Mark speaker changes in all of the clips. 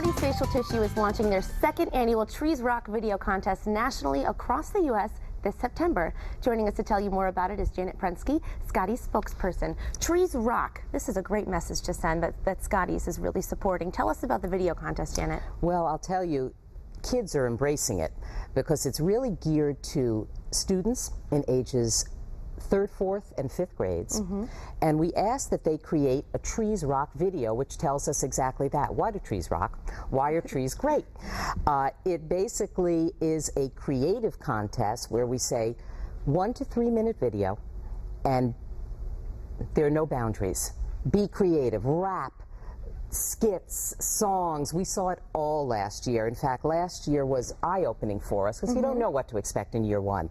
Speaker 1: Scotties Facial Tissue is launching their second annual Trees Rock video contest nationally across the U.S. this September. Joining us to tell you more about it is Janet Prensky, Scotties spokesperson. Trees Rock. This is a great message to send that Scotties is really supporting. Tell us about the video contest, Janet.
Speaker 2: Well, I'll tell you, kids are embracing it because it's really geared to students in ages 3rd, 4th, and 5th grades. And we asked that they create a Trees Rock video, which tells us exactly that. Why do trees rock? Why are trees great? It basically is a creative contest where we say 1 to 3 minute video, and there are no boundaries. Be creative, rap, skits, songs. We saw it all last year. In fact, last year was eye-opening for us because you don't know what to expect in year one.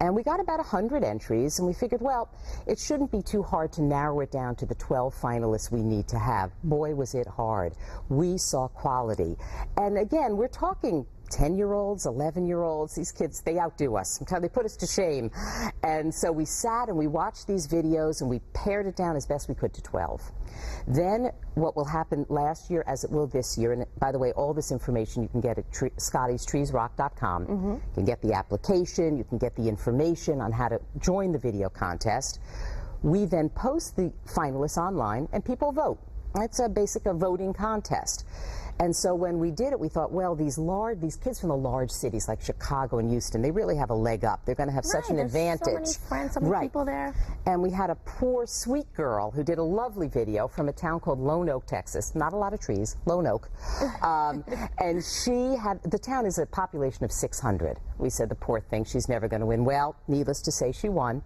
Speaker 2: And we got about 100 entries, and we figured, well, it shouldn't be too hard to narrow it down to the 12 finalists we need to have. Boy, was it hard. We saw quality. And again, we're talking 10-year-olds, 11-year-olds. These kids, they outdo us. Sometimes they put us to shame. And so we sat and we watched these videos, and we pared it down as best we could to 12. Then what will happen last year, as it will this year, and by the way, all this information you can get at ScottiesTreesRock.com. You can get the application, you can get the information on how to join the video contest. We then post the finalists online, and people vote. It's a voting contest. And so when we did it, we thought, well, these kids from the large cities like Chicago and Houston, they really have a leg up. They're going to have such an advantage.
Speaker 1: So many friends, so many people there.
Speaker 2: And we had a poor, sweet girl who did a lovely video from a town called Lone Oak, Texas. Not a lot of trees, Lone Oak. And the town is a population of 600. We said, the poor thing, she's never going to win. Well, needless to say, she won.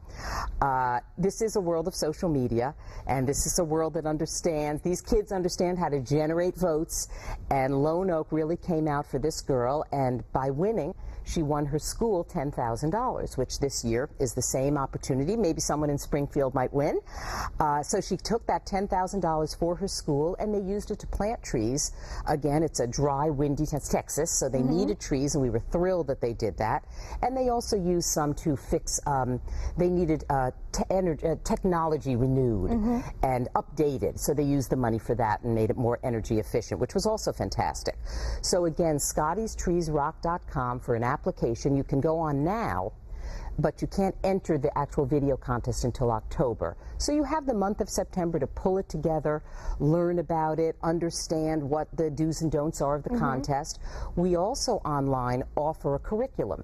Speaker 2: This is a world of social media, and this is a world that understands, these kids understand how to generate votes. And Lone Oak really came out for this girl, and by winning, she won her school $10,000, which this year is the same opportunity. Maybe someone in Springfield might win. So she took that $10,000 for her school, and they used it to plant trees. Again, it's a dry, windy Texas, so they needed trees, and we were thrilled that they did that. And they also used some to fix, they needed technology renewed and updated, so they used the money for that and made it more energy efficient, which was also fantastic. So again, ScottiesTreesRock.com for an application. You can go on now, but you can't enter the actual video contest until October. So you have the month of September to pull it together, learn about it, understand what the do's and don'ts are of the contest. We also online offer a curriculum,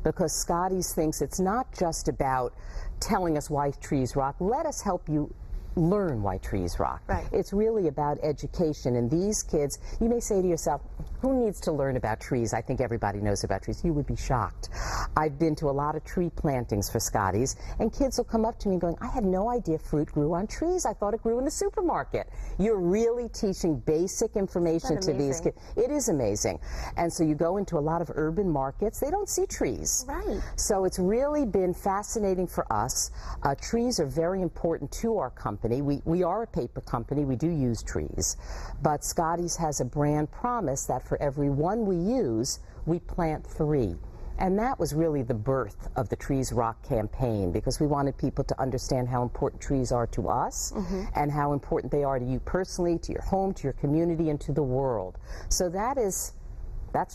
Speaker 2: because Scotties thinks it's not just about telling us why trees rock. Let us help you learn why trees rock.
Speaker 1: Right.
Speaker 2: It's really about education, and these kids, you may say to yourself, who needs to learn about trees? I think everybody knows about trees. You would be shocked. I've been to a lot of tree plantings for Scotties, and kids will come up to me going, I had no idea fruit grew on trees. I thought it grew in the supermarket. You're really teaching basic information to these kids. It is amazing. And so you go into a lot of urban markets, they don't see trees.
Speaker 1: Right.
Speaker 2: So it's really been fascinating for us. Trees are very important to our company. We are a paper company. We do use trees. But Scotties has a brand promise that for every one we use, we plant 3. And that was really the birth of the Trees Rock campaign, because we wanted people to understand how important trees are to us and how important they are to you personally, to your home, to your community, and to the world. So that's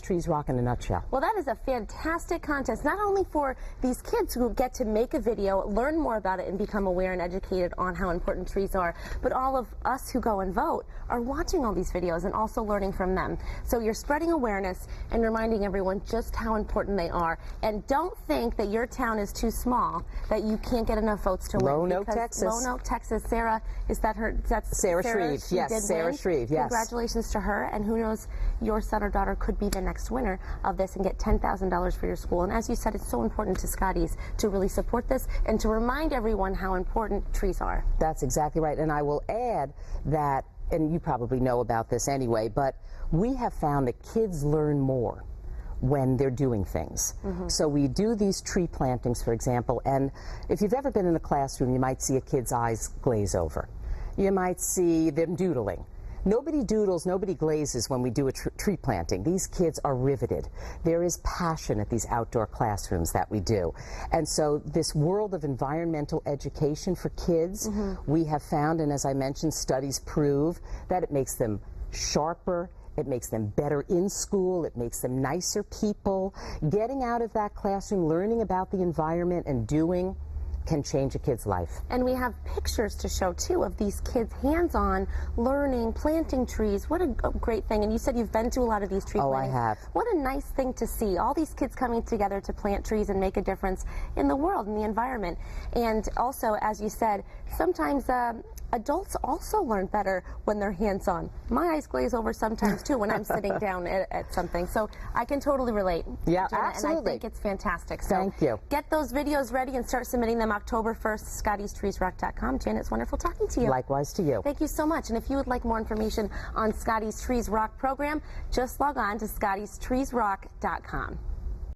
Speaker 2: Trees Rock in a nutshell.
Speaker 1: Well, that is a fantastic contest, not only for these kids who get to make a video, learn more about it, and become aware and educated on how important trees are, but all of us who go and vote are watching all these videos and also learning from them. So you're spreading awareness and reminding everyone just how important they are. And don't think that your town is too small, that you can't get enough votes to win.
Speaker 2: Lone Oak, Texas.
Speaker 1: Lone Oak, Texas. Sarah, is that her? That's
Speaker 2: Sarah Shreve. Yes, Sarah Shreve. Yes.
Speaker 1: Congratulations to her, and who knows, your son or daughter could be the next winner of this and get $10,000 for your school. And as you said, it's so important to Scotties to really support this and to remind everyone how important trees are.
Speaker 2: That's exactly right. And I will add that, and you probably know about this anyway, but we have found that kids learn more when they're doing things. So we do these tree plantings, for example, and if you've ever been in a classroom, you might see a kid's eyes glaze over. You might see them doodling. Nobody doodles, nobody glazes when we do a tree planting. These kids are riveted. There is passion at these outdoor classrooms that we do. And so this world of environmental education for kids, we have found, and as I mentioned, studies prove that it makes them sharper, It makes them better in school. It makes them nicer people. Getting out of that classroom, learning about the environment and doing can change a kid's life.
Speaker 1: And we have pictures to show too of these kids hands-on learning, planting trees. What a great thing. And you said you've been to a lot of these tree plantings.
Speaker 2: Oh, I have.
Speaker 1: What a nice thing to see. All these kids coming together to plant trees and make a difference in the world, in the environment. And also, as you said, sometimes adults also learn better when they're hands-on. My eyes glaze over sometimes too when I'm sitting down at something. So I can totally relate.
Speaker 2: Yeah,
Speaker 1: Jenna,
Speaker 2: absolutely.
Speaker 1: And I think it's fantastic. So
Speaker 2: thank you.
Speaker 1: Get those videos ready and start submitting them October 1st, ScottiesTreesRock.com. Jen, it's wonderful talking to you.
Speaker 2: Likewise to you.
Speaker 1: Thank you so much. And if you would like more information on Scotties Trees Rock program, just log on to ScottiesTreesRock.com.